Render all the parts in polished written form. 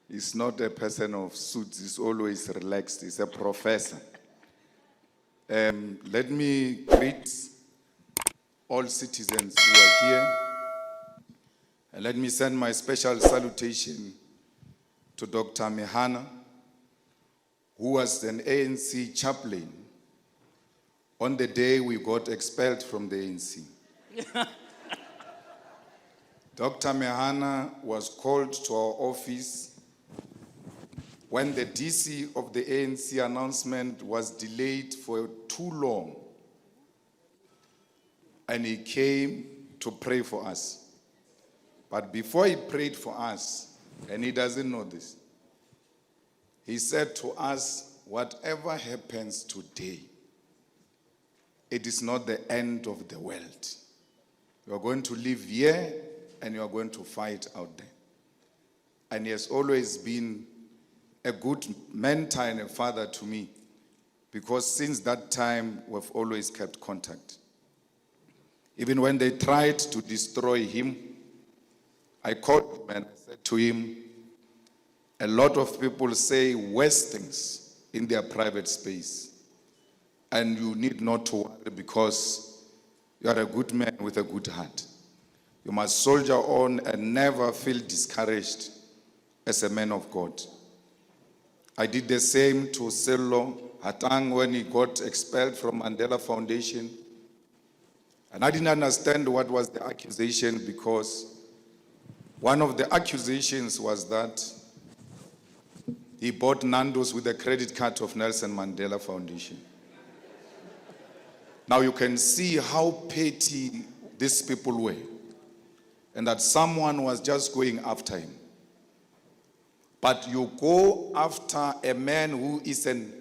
He's not a person of suits. He's always relaxed. He's a professor. Let me greet all citizens who are here. And let me send my special salutation to Dr. Mehana, who was an ANC chaplain on the day we got expelled from the ANC. Dr. Mehana was called to our office when the DC of the ANC announcement was delayed for too long. And he came to pray for us. But before he prayed for us, and he doesn't know this, he said to us, whatever happens today, it is not the end of the world. You are going to live here and you are going to fight out there. And he has always been a good mentor and a father to me, because since that time we've always kept contact. Even when they tried to destroy him, I called him and I said to him, a lot of people say worse things in their private space, and you need not to worry because you are a good man with a good heart. You must soldier on and never feel discouraged as a man of God. I did the same to Sello Hatang when he got expelled from Mandela Foundation. And I didn't understand what was the accusation, because one of the accusations was that he bought Nando's with the credit card of Nelson Mandela Foundation. Now you can see how petty these people were, and that someone was just going after him. But you go after a man who is an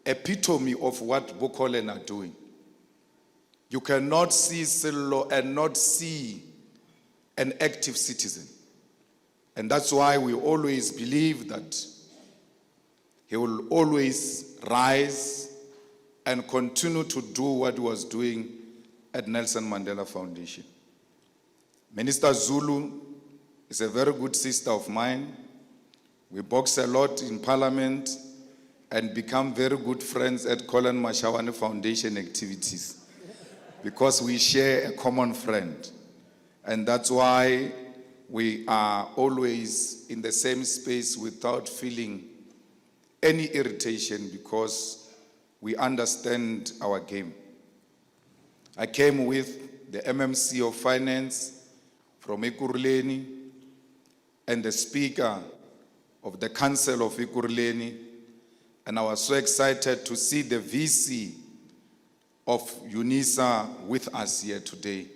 epitome of what Collen are doing. You cannot see Sello and not see an active citizen. And that's why we always believe that he will always rise and continue to do what he was doing at Nelson Mandela Foundation. Minister Zulu is a very good sister of mine. We box a lot in Parliament and become very good friends at Colin Mashawana Foundation activities, because we share a common friend. And that's why we are always in the same space without feeling any irritation, because we understand our game. I came with the MMC of Finance from Ekurhuleni and the Speaker of the Council of Ekurhuleni, and I was so excited to see the VC of UNISA with us here today.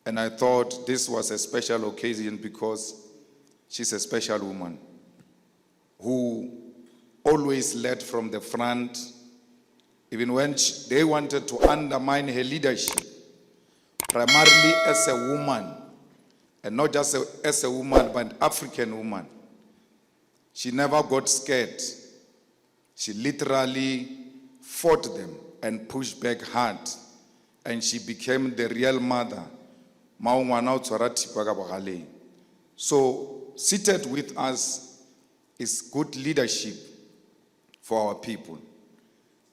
And I thought this was a special occasion because she's a special woman who always led from the front, even when they wanted to undermine her leadership, primarily as a woman, and not just as a woman, but an African woman. She never got scared. She literally fought them and pushed back hard, and she became the real mother. So seated with us is good leadership for our people.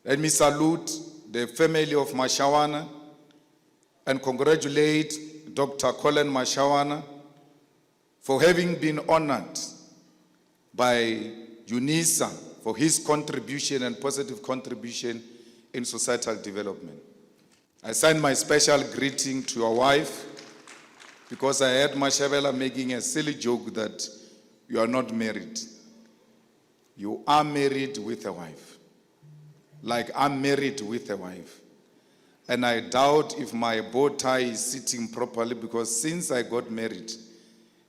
Let me salute the family of Mashawana and congratulate Dr. Colin Mashawana for having been honored by UNISA for his contribution and positive contribution in societal development. I send my special greeting to your wife, because I heard Mashaba making a silly joke that you are not married. You are married with a wife, like I'm married with a wife. And I doubt if my bow tie is sitting properly, because since I got married,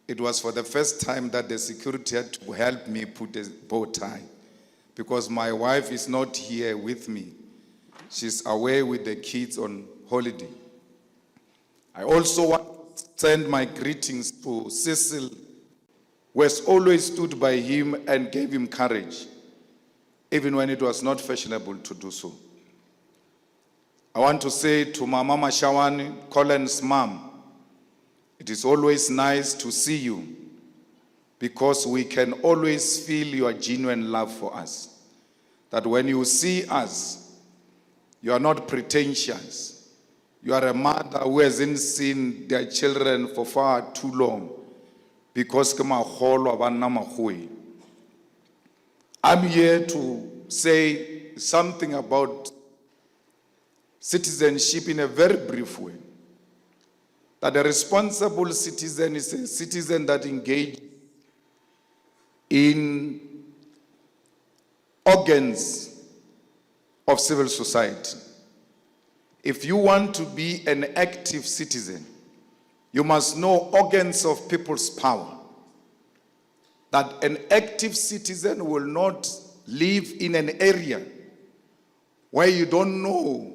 it was for the first time that the security had to help me put a bow tie, because my wife is not here with me. She's away with the kids on holiday. I also want to send my greetings to Cecil, who has always stood by him and gave him courage, even when it was not fashionable to do so. I want to say to Mama Mashawana, Colin's mom, it is always nice to see you. because we can always feel your genuine love for us. That when you see us, you are not pretentious. You are a mother who hasn't seen their children for far too long, because I'm here to say something about citizenship in a very brief way. That a responsible citizen is a citizen that engages in organs of civil society. If you want to be an active citizen, you must know organs of people's power. That an active citizen will not live in an area where you don't know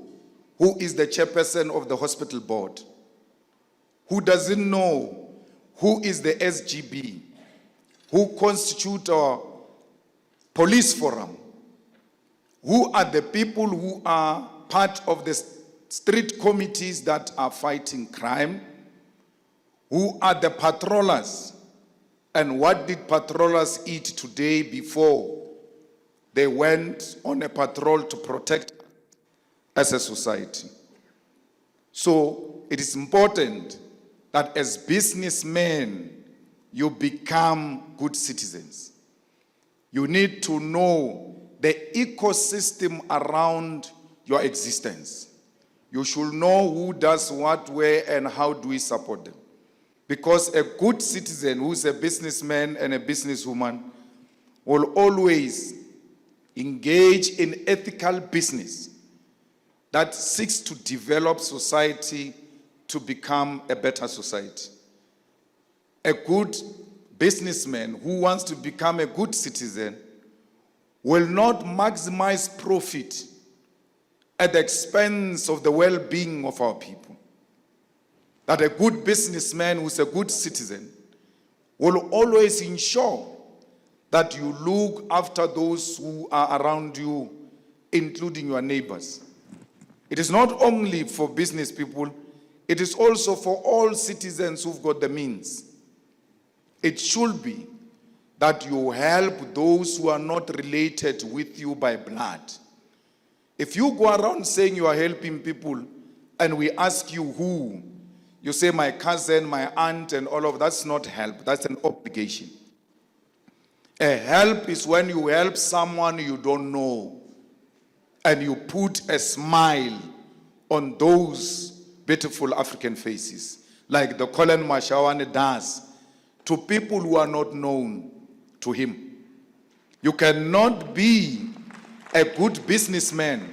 who is the chairperson of the hospital board, who doesn't know who is the SGB, who constitute our police forum, who are the people who are part of the street committees that are fighting crime, who are the patrollers, and what did patrollers eat today before they went on a patrol to protect as a society. So it is important that as businessmen, you become good citizens. You need to know the ecosystem around your existence. You should know who does what, where, and how do we support them. Because a good citizen who is a businessman and a businesswoman will always engage in ethical business that seeks to develop society to become a better society. A good businessman who wants to become a good citizen will not maximize profit at the expense of the well-being of our people. That a good businessman who's a good citizen will always ensure that you look after those who are around you, including your neighbors. It is not only for business people, it is also for all citizens who've got the means. It should be that you help those who are not related with you by blood. If you go around saying you are helping people and we ask you who, you say my cousin, my aunt, and all of that's not help, that's an obligation. A help is when you help someone you don't know and you put a smile on those beautiful African faces, like the Colin Mashawana does to people who are not known to him. You cannot be a good businessman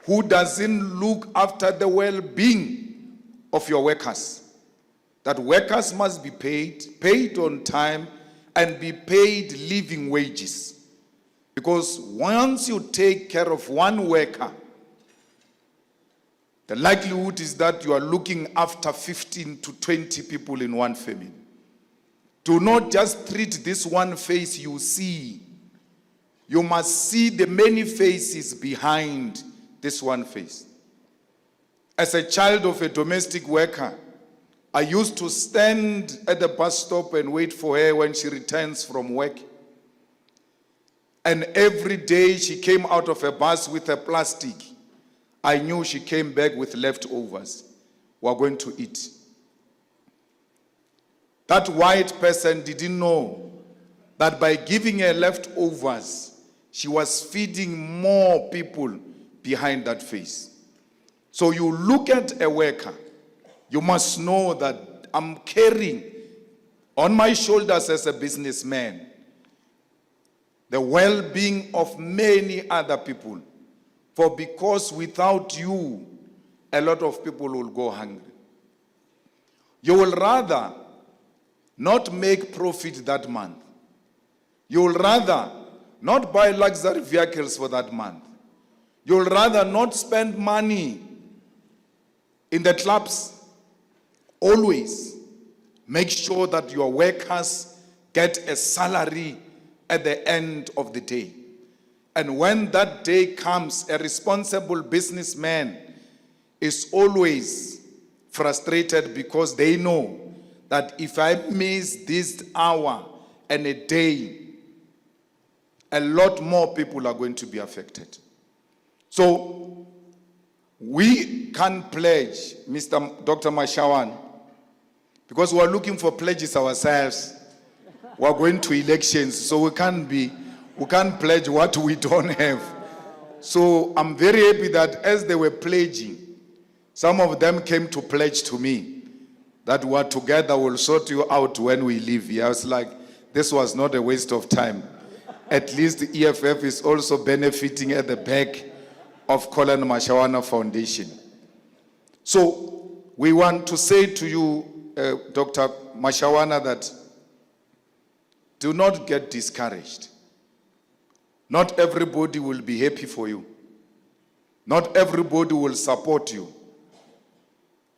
who doesn't look after the well-being of your workers. That workers must be paid on time, and be paid living wages. Because once you take care of one worker, the likelihood is that you are looking after 15 to 20 people in one family. Do not just treat this one face you see. You must see the many faces behind this one face. As a child of a domestic worker, I used to stand at the bus stop and wait for her when she returns from work. And every day she came out of a bus with a plastic. I knew she came back with leftovers. We're going to eat. That white person didn't know that by giving her leftovers, she was feeding more people behind that face. So you look at a worker, you must know that I'm carrying on my shoulders as a businessman the well-being of many other people. For because without you, a lot of people will go hungry. You will rather not make profit that month. You will rather not buy luxury vehicles for that month. You will rather not spend money in the clubs. Always make sure that your workers get a salary at the end of the day. And when that day comes, a responsible businessman is always frustrated because they know that if I miss this hour and a day, a lot more people are going to be affected. So we can't pledge, Dr. Mashawana, because we're looking for pledges ourselves. We're going to elections, so we can't pledge what we don't have. So I'm very happy that as they were pledging, some of them came to pledge to me that we're together, we'll sort you out when we leave here. I was like, this was not a waste of time. At least the EFF is also benefiting at the back of Colin Mashawana Foundation. So we want to say to you, Dr. Mashawana, that do not get discouraged. Not everybody will be happy for you. Not everybody will support you.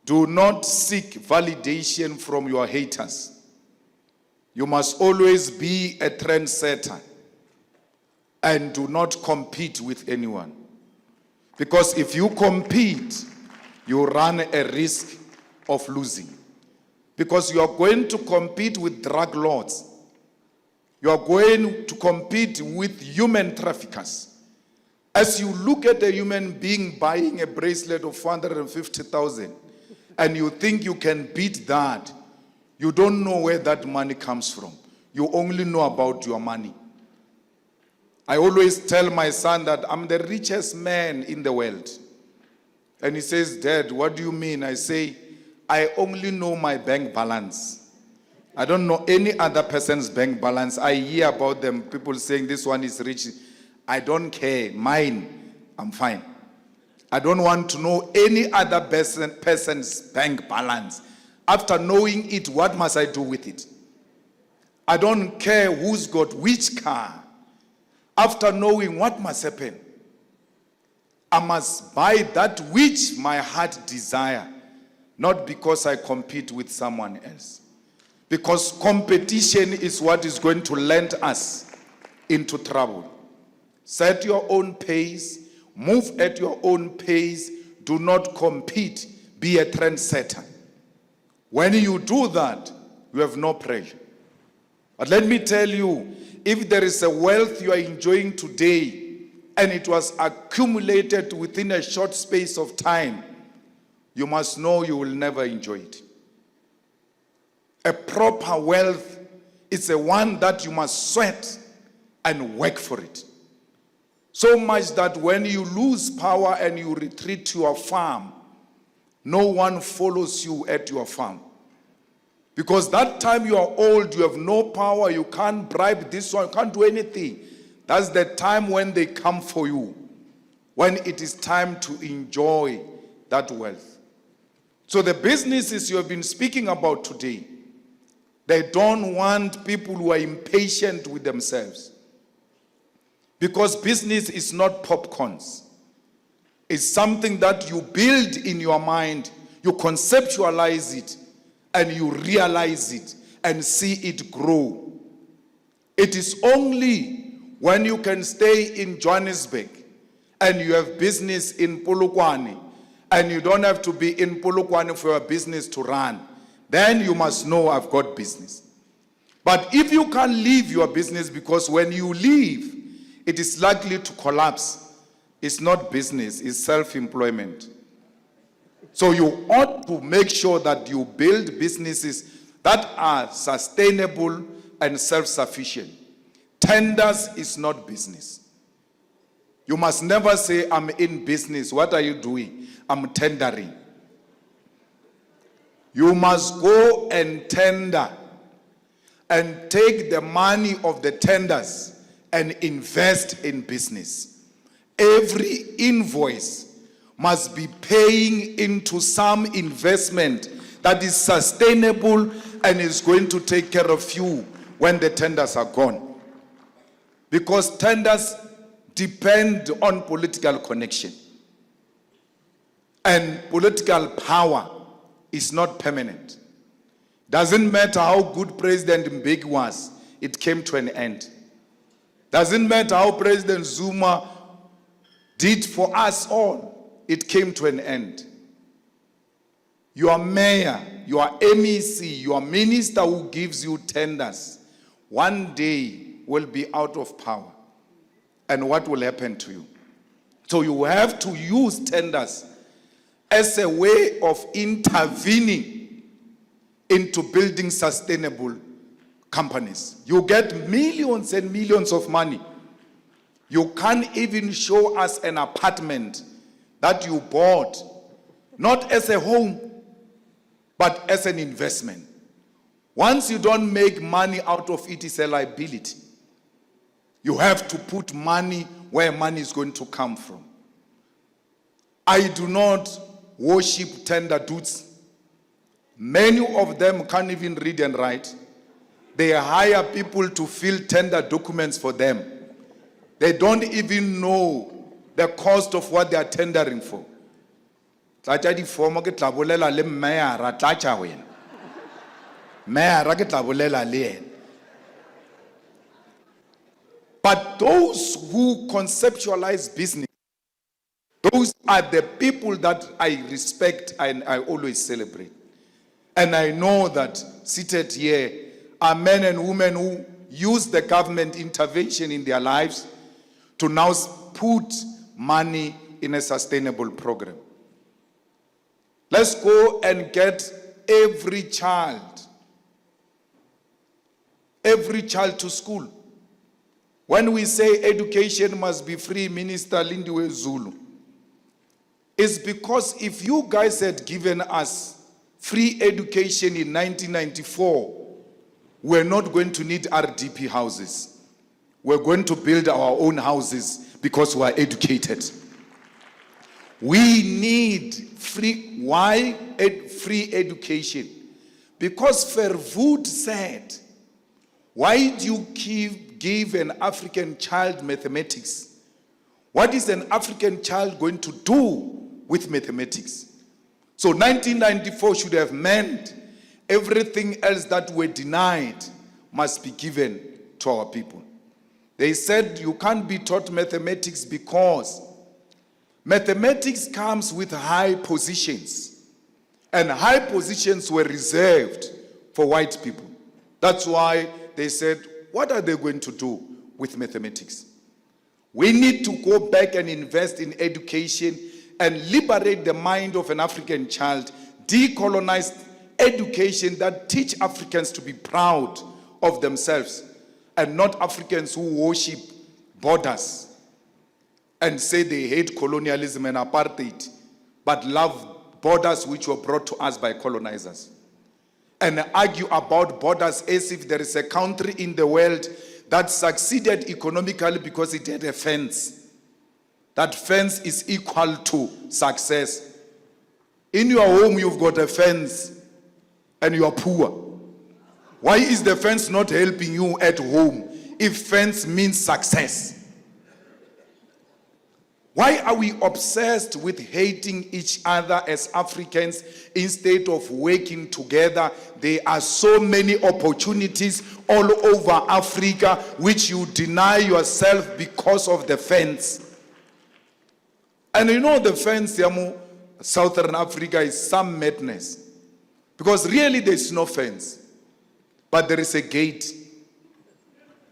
Do not seek validation from your haters. You must always be a trendsetter and do not compete with anyone. Because if you compete, you run a risk of losing. Because you are going to compete with drug lords. You are going to compete with human traffickers. As you look at a human being buying a bracelet of 450,000 and you think you can beat that, you don't know where that money comes from. You only know about your money. I always tell my son that I'm the richest man in the world. And he says, Dad, what do you mean? I say, I only know my bank balance. I don't know any other person's bank balance. I hear about them, people saying this one is rich. I don't care. Mine, I'm fine. I don't want to know any other person's bank balance. After knowing it, what must I do with it? I don't care who's got which car. After knowing what must happen, I must buy that which my heart desire, not because I compete with someone else. Because competition is what is going to land us into trouble. Set your own pace, move at your own pace, do not compete, be a trendsetter. When you do that, you have no pressure. But let me tell you, if there is a wealth you are enjoying today, and it was accumulated within a short space of time, you must know you will never enjoy it. A proper wealth is a one that you must sweat and work for it. So much that when you lose power and you retreat to your farm, no one follows you at your farm. Because that time you are old, you have no power, you can't bribe this one, you can't do anything. That's the time when they come for you, when it is time to enjoy that wealth. So the businesses you have been speaking about today, they don't want people who are impatient with themselves. Because business is not popcorns. It's something that you build in your mind, you conceptualize it, and you realize it and see it grow. It is only when you can stay in Johannesburg and you have business in Polokwane and you don't have to be in Polokwane for your business to run, then you must know I've got business. But if you can't leave your business, because when you leave, it is likely to collapse, it's not business, it's self-employment. So you ought to make sure that you build businesses that are sustainable and self-sufficient. Tenders is not business. You must never say, I'm in business. What are you doing? I'm tendering. You must go and tender and take the money of the tenders and invest in business. Every invoice must be paying into some investment that is sustainable and is going to take care of you when the tenders are gone. Because tenders depend on political connection. And political power is not permanent. Doesn't matter how good President Mbeki was, it came to an end. Doesn't matter how President Zuma did for us all, it came to an end. Your mayor, your MEC, your minister who gives you tenders, one day will be out of power. And what will happen to you? So you have to use tenders as a way of intervening into building sustainable companies. You get millions and millions of money. You can't even show us an apartment that you bought, not as a home, but as an investment. Once you don't make money out of it, it's a liability. You have to put money where money is going to come from. I do not worship tender dudes. Many of them can't even read and write. They hire people to fill tender documents for them. They don't even know the cost of what they are tendering for. But those who conceptualize business, those are the people that I respect and I always celebrate. And I know that seated here are men and women who use the government intervention in their lives to now put money in a sustainable program. Let's go and get every child to school. When we say education must be free, Minister Lindiwe Zulu, it's because if you guys had given us free education in 1994, we're not going to need RDP houses. We're going to build our own houses because we are educated. We need free. Why free education? Because Verwoerd said, why do you give an African child mathematics? What is an African child going to do with mathematics? So 1994 should have meant everything else that were denied must be given to our people. They said you can't be taught mathematics because mathematics comes with high positions, and high positions were reserved for white people. That's why they said, what are they going to do with mathematics? We need to go back and invest in education and liberate the mind of an African child, decolonize education that teach Africans to be proud of themselves and not Africans who worship borders and say they hate colonialism and apartheid, but love borders which were brought to us by colonizers, and argue about borders as if there is a country in the world that succeeded economically because it had a fence. That fence is equal to success. In your home, you've got a fence and you are poor. Why is the fence not helping you at home if fence means success? Why are we obsessed with hating each other as Africans instead of working together? There are so many opportunities all over Africa which you deny yourself because of the fence. And you know the fence, Southern Africa, is some madness. Because really there is no fence, but there is a gate.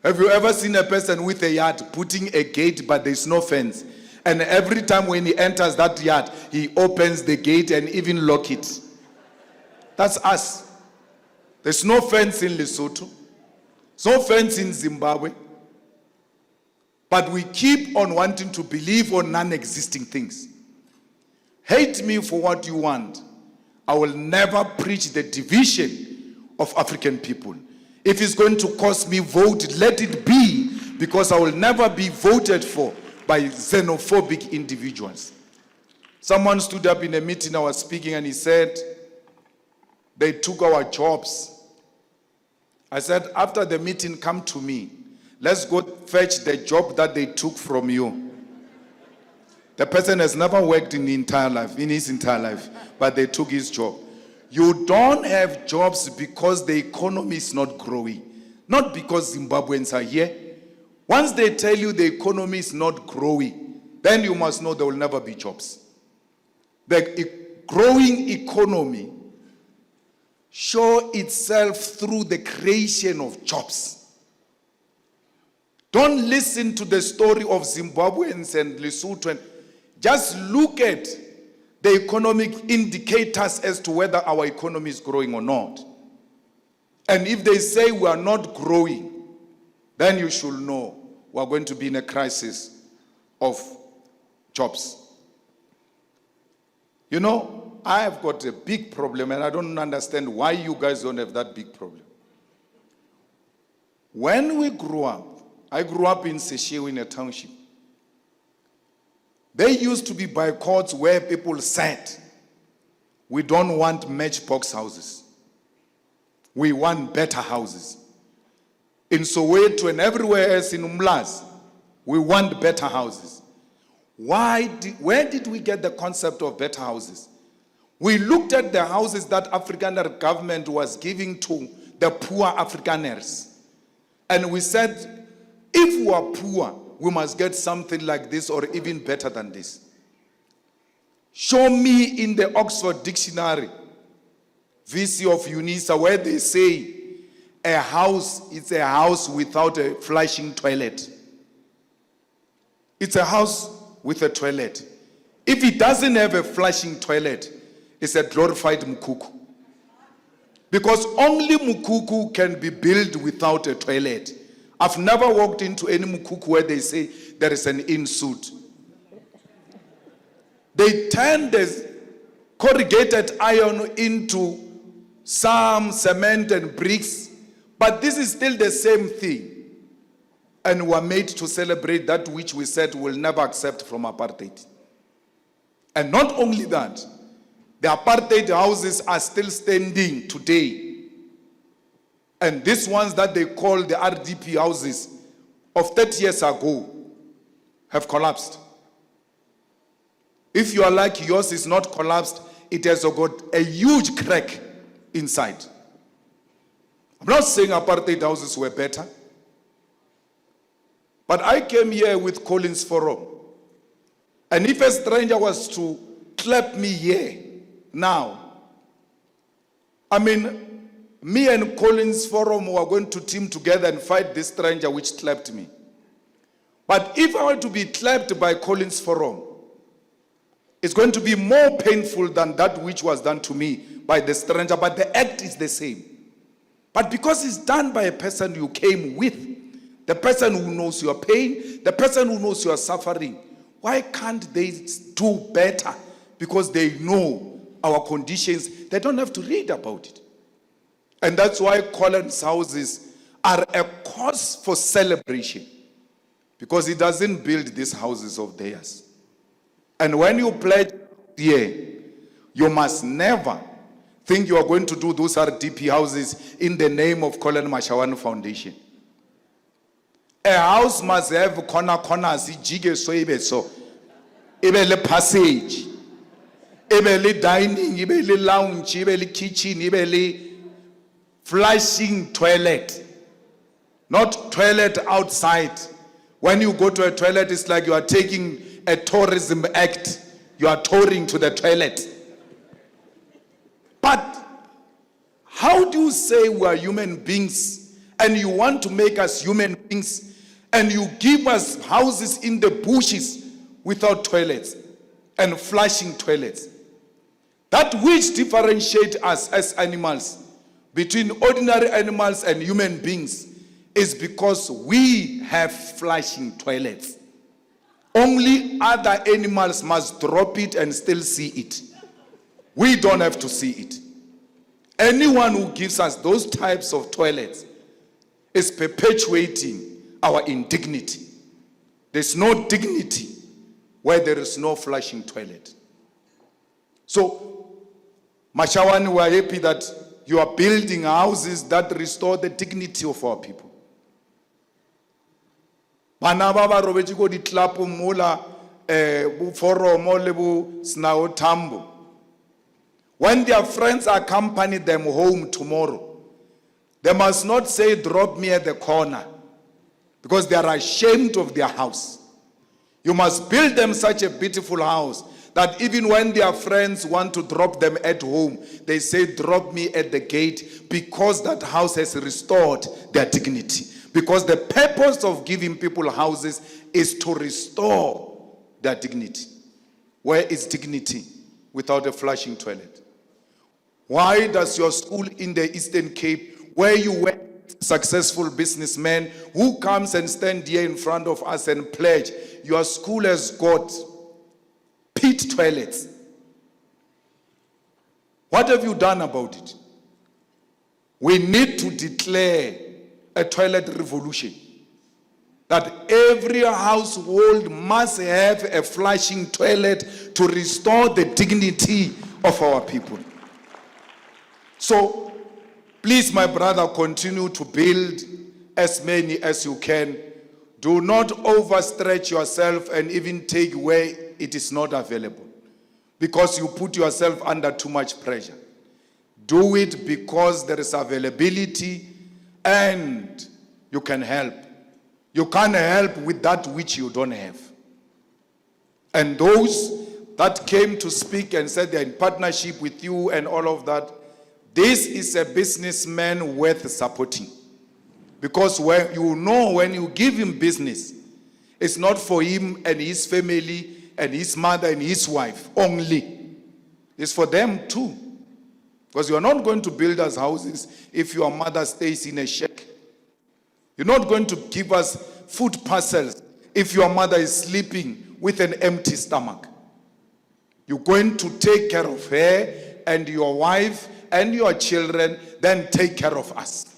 Have you ever seen a person with a yard putting a gate but there is no fence? And every time when he enters that yard, he opens the gate and even lock it. That's us. There's no fence in Lesotho. There's no fence in Zimbabwe. But we keep on wanting to believe on non-existing things. Hate me for what you want. I will never preach the division of African people. If it's going to cost me vote, let it be, because I will never be voted for by xenophobic individuals. Someone stood up in a meeting I was speaking and he said, they took our jobs. I said, after the meeting, come to me. Let's go fetch the job that they took from you. The person has never worked in his entire life, but they took his job. You don't have jobs because the economy is not growing. Not because Zimbabweans are here. Once they tell you the economy is not growing, then you must know there will never be jobs. The growing economy shows itself through the creation of jobs. Don't listen to the story of Zimbabweans and Lesotho. Just look at the economic indicators as to whether our economy is growing or not. And if they say we are not growing, then you should know we are going to be in a crisis of jobs. You know, I have got a big problem, and I don't understand why you guys don't have that big problem. When we grew up, I grew up in Sesheu in a township. There used to be boycotts where people said, we don't want matchbox houses. We want better houses. In Soweto and everywhere else in Umlazi, we want better houses. Where did we get the concept of better houses? We looked at the houses that Afrikaner government was giving to the poor Afrikaners. And we said, if we are poor, we must get something like this or even better than this. Show me in the Oxford Dictionary, VC of UNISA, where they say a house is a house without a flushing toilet. It's a house with a toilet. If it doesn't have a flushing toilet, it's a glorified mukuku. Because only mukuku can be built without a toilet. I've never walked into any mukuku where they say there is an in-suit. They turn the corrugated iron into some cement and bricks, but this is still the same thing. And we are made to celebrate that which we said we'll never accept from apartheid. And not only that, the apartheid houses are still standing today. And these ones that they call the RDP houses of 30 years ago have collapsed. If you are like yours is not collapsed, it has got a huge crack inside. I'm not saying apartheid houses were better. But I came here with Colin's forum. And if a stranger was to clap me here, now, I mean, me and Colin's forum were going to team together and fight this stranger which clapped me. But if I were to be clapped by Colin's forum, it's going to be more painful than that which was done to me by the stranger, but the act is the same. But because it's done by a person you came with, the person who knows your pain, the person who knows your suffering, why can't they do better? Because they know our conditions, they don't have to read about it. And that's why Collen's houses are a cause for celebration. Because he doesn't build these houses of theirs. And when you pledge here, you must never think you are going to do those RDP houses in the name of Collen Mashawana Foundation. A house must have corners, jige so ibe so. Ibe le passage. Ibe le dining, ibe le lounge, ibe le kitchen, ibe le flushing toilet. Not toilet outside. When you go to a toilet, it's like you are taking a tourism act. You are touring to the toilet. But how do you say we are human beings and you want to make us human beings and you give us houses in the bushes without toilets and flushing toilets? That which differentiates us as animals between ordinary animals and human beings is because we have flushing toilets. Only other animals must drop it and still see it. We don't have to see it. Anyone who gives us those types of toilets is perpetuating our indignity. There's no dignity where there is no flushing toilet. So, Mashawana, we are happy that you are building houses that restore the dignity of our people. Bana ba ba robetše go ditlapo mola foromo le bo snao tambo. When their friends accompany them home tomorrow, they must not say, drop me at the corner, because they are ashamed of their house. You must build them such a beautiful house that even when their friends want to drop them at home, they say, drop me at the gate, because that house has restored their dignity. Because the purpose of giving people houses is to restore their dignity. Where is dignity without a flushing toilet? Why does your school in the Eastern Cape, where you were successful businessman who comes and stand here in front of us and pledge, your school has got pit toilets? What have you done about it? We need to declare a toilet revolution. That every household must have a flushing toilet to restore the dignity of our people. So, please, my brother, continue to build as many as you can. Do not overstretch yourself and even take where it is not available, because you put yourself under too much pressure. Do it because there is availability and you can help. You can't help with that which you don't have. And those that came to speak and said they're in partnership with you and all of that, this is a businessman worth supporting. Because when you give him business, it's not for him and his family and his mother and his wife only. It's for them too. Because you are not going to build us houses if your mother stays in a shack. You're not going to give us food parcels if your mother is sleeping with an empty stomach. You're going to take care of her and your wife and your children, then take care of us.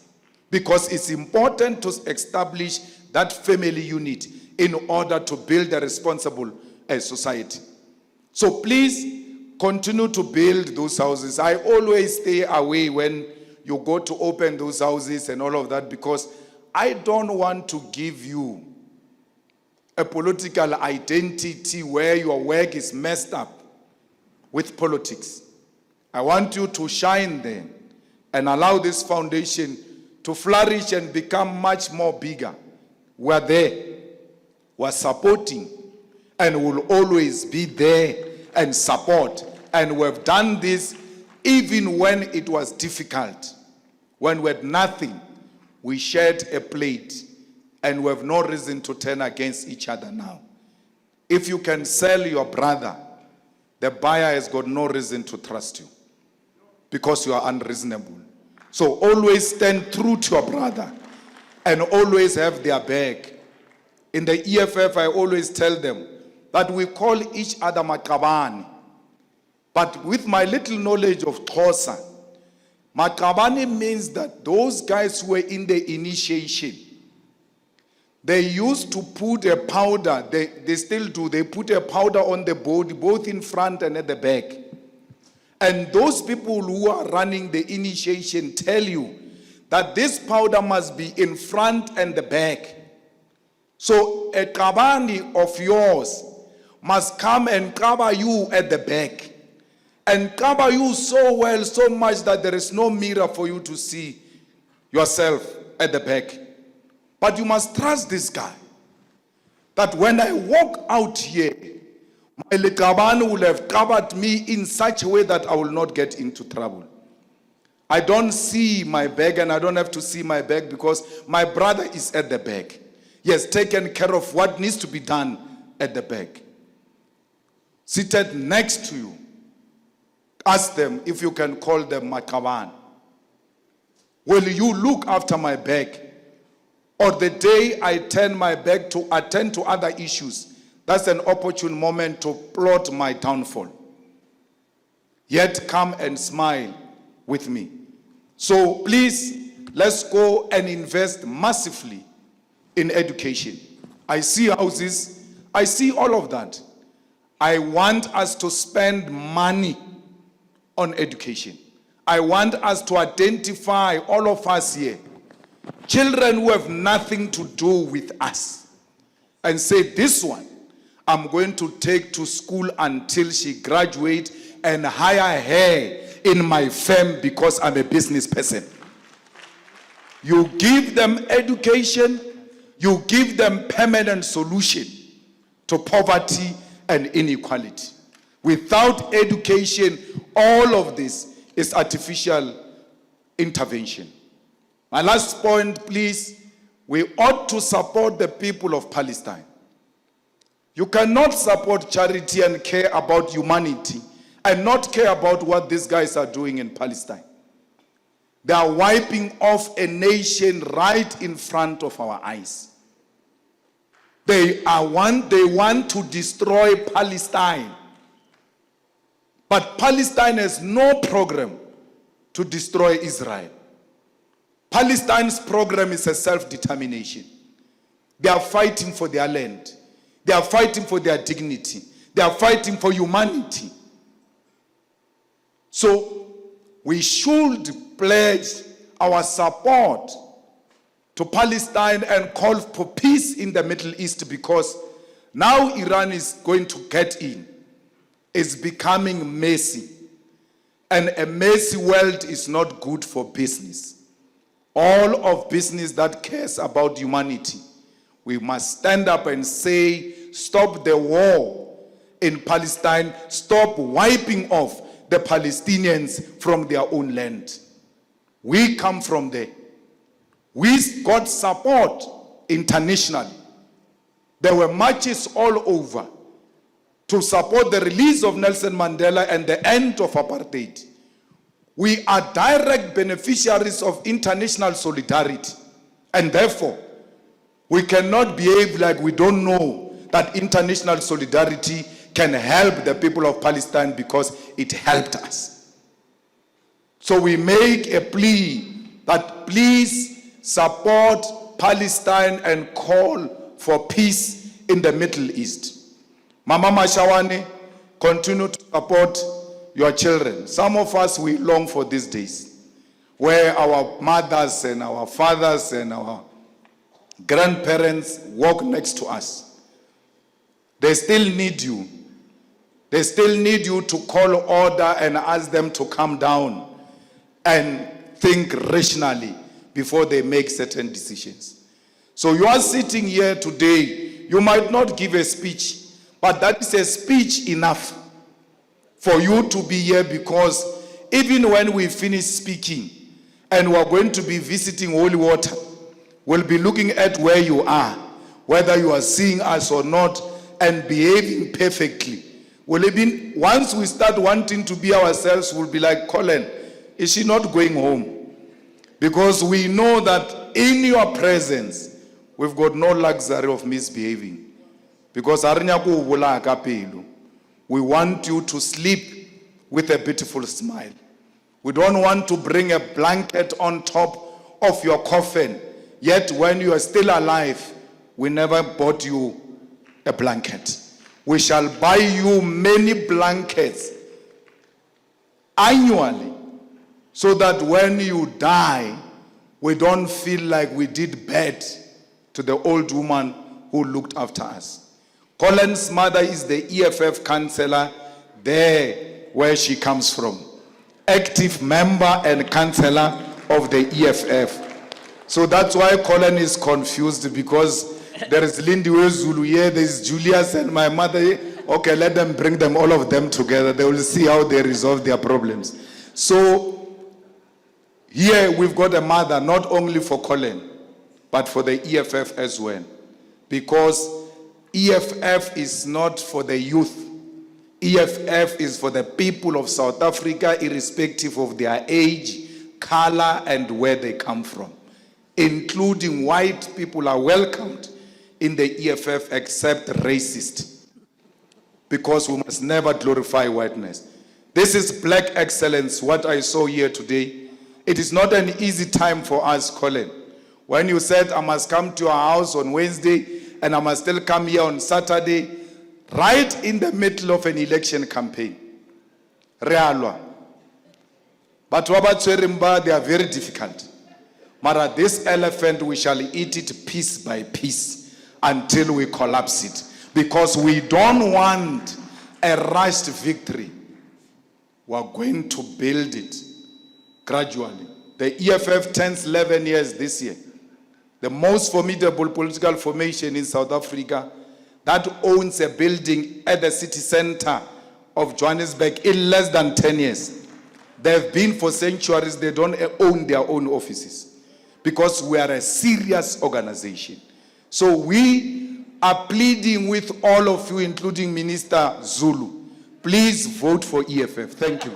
Because it's important to establish that family unit in order to build a responsible society. So please continue to build those houses. I always stay away when you go to open those houses and all of that, because I don't want to give you a political identity where your work is messed up with politics. I want you to shine there and allow this foundation to flourish and become much more bigger. We're there, we're supporting, and will always be there and support. And we've done this even when it was difficult. When we had nothing, we shared a plate, and we have no reason to turn against each other now. If you can sell your brother, the buyer has got no reason to trust you, because you are unreasonable. So always stand true to your brother and always have their back. In the EFF, I always tell them that we call each other Makabani. But with my little knowledge of Xhosa, Makabani means that those guys who were in the initiation, they used to put a powder, they still do, they put a powder on the body, both in front and at the back. And those people who are running the initiation tell you that this powder must be in front and the back. So a kabani of yours must come and cover you at the back. And cover you so well, so much that there is no mirror for you to see yourself at the back. But you must trust this guy, that when I walk out here, my Lekabani will have covered me in such a way that I will not get into trouble. I don't see my bag, and I don't have to see my bag, because my brother is at the back. He has taken care of what needs to be done at the back. Seated next to you, ask them if you can call them Makaban. Will you look after my bag? Or the day I turn my back to attend to other issues, that's an opportune moment to plot my downfall. Yet come and smile with me. So please, let's go and invest massively in education. I see houses, I see all of that. I want us to spend money on education. I want us to identify, all of us here, children who have nothing to do with us, and say, this one, I'm going to take to school until she graduates and hire her in my firm because I'm a business person. You give them education, you give them permanent solution to poverty and inequality. Without education, all of this is artificial intervention. My last point, please, We ought to support the people of Palestine. You cannot support charity and care about humanity and not care about what these guys are doing in Palestine. They are wiping off a nation right in front of our eyes. They want to destroy Palestine. But Palestine has no program to destroy Israel. Palestine's program is a self-determination. They are fighting for their land. They are fighting for their dignity. They are fighting for humanity. So we should pledge our support to Palestine and call for peace in the Middle East, because now Iran is going to get in. It's becoming messy. And a messy world is not good for business. All of business that cares about humanity, we must stand up and say, stop the war in Palestine, stop wiping off the Palestinians from their own land. We come from there. We got support internationally. There were marches all over to support the release of Nelson Mandela and the end of apartheid. We are direct beneficiaries of international solidarity, and therefore we cannot behave like we don't know that international solidarity can help the people of Palestine, because it helped us. So we make a plea that please support Palestine and call for peace in the Middle East. Mama Mashawana, continue to support your children. Some of us, we long for these days where our mothers and our fathers and our grandparents walk next to us. They still need you. They still need you to call order and ask them to calm down and think rationally before they make certain decisions. So you are sitting here today, you might not give a speech, but that is a speech enough for you to be here, because even when we finish speaking and we are going to be visiting holy water, we'll be looking at where you are, whether you are seeing us or not, and behaving perfectly. Once we start wanting to be ourselves, we'll be like, Colin, is she not going home? Because we know that in your presence, we've got no luxury of misbehaving. Because we want you to sleep with a beautiful smile. We don't want to bring a blanket on top of your coffin, yet when you are still alive, we never bought you a blanket. We shall buy you many blankets annually, so that when you die, we don't feel like we did bad to the old woman who looked after us. Colin's mother is the EFF councillor there where she comes from. Active member and councillor of the EFF. So that's why Colin is confused, because there is Lindy Zulu here, there is Julius and my mother here. Okay, let them bring them, all of them together. They will see how they resolve their problems. So here we've got a mother, not only for Colin, but for the EFF as well. Because EFF is not for the youth. EFF is for the people of South Africa, irrespective of their age, color, and where they come from. Including white people are welcomed in the EFF, except racist. Because we must never glorify whiteness. This is black excellence, what I saw here today. It is not an easy time for us, Colin. When you said, I must come to your house on Wednesday, and I must still come here on Saturday, right in the middle of an election campaign. Realwa. But Wabatwerimba, they are very difficult. Mara, this elephant, we shall eat it piece by piece until we collapse it. Because we don't want a rushed victory. We are going to build it gradually. The EFF turns 11 years this year. The most formidable political formation in South Africa that owns a building at the city center of Johannesburg in less than 10 years. They've been for centuries, they don't own their own offices. because we are a serious organization. So we are pleading with all of you, including Minister Zulu, please vote for EFF. Thank you.